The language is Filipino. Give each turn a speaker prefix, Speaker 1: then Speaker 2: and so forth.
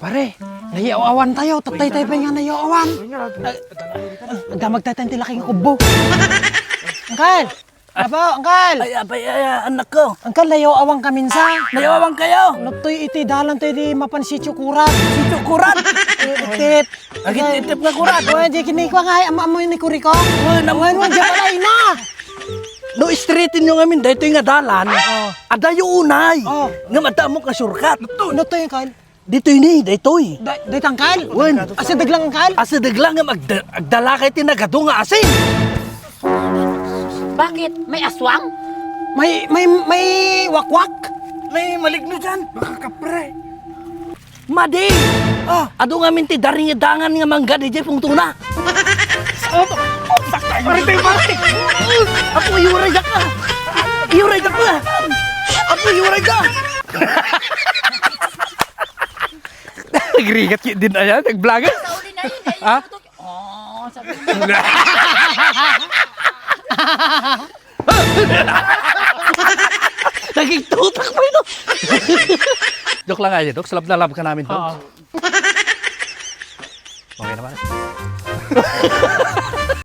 Speaker 1: Pare, nayaw-awan tayo. Tatay tayo pa nga nayaw-awan. Magdamag tayo tayong tilaking kubo. Angkal! Angkal!
Speaker 2: Ay, anak ko.
Speaker 1: Angkal, nayaw-awan ka minsan.
Speaker 2: Nayawang kayo.
Speaker 1: Nagtoy iti, dalan tayo di mapansityo kurat.
Speaker 2: Sito kurat.
Speaker 1: Itip.
Speaker 2: Agit-itip nga kurat.
Speaker 1: Di kinikwa nga, ama-amoy ni Kuriko. Naman mo, di pala ina.
Speaker 2: No, straightin nyo ngamin, dahito yung nga dalan. Adayo unay. Nga matamo ka surkat.
Speaker 1: Ano to yung kal?
Speaker 2: Dito yun dito eh.
Speaker 1: Dahit angkal?
Speaker 2: Wen.
Speaker 1: Asa daglang angkal?
Speaker 2: Asa daglang nga agdala kay tinagado nga asin.
Speaker 3: Bakit? May aswang?
Speaker 1: May wakwak?
Speaker 2: May maligno dyan. Baka kapre. Madi! Ado nga minti daring dangan nga mangga di jay pung tuna. Pare tayo pare! Apo yuray ka! Yuray ka! Apo yuray ka!
Speaker 4: Nagrigat din ayan, nag-vlogan.
Speaker 3: Nauli na yun.
Speaker 4: Ha?
Speaker 3: Oh, sabi mo.
Speaker 2: Naging tutak mo ito!
Speaker 4: Joke lang aja, Dok. Love na love ka namin, Dok. Okay naman.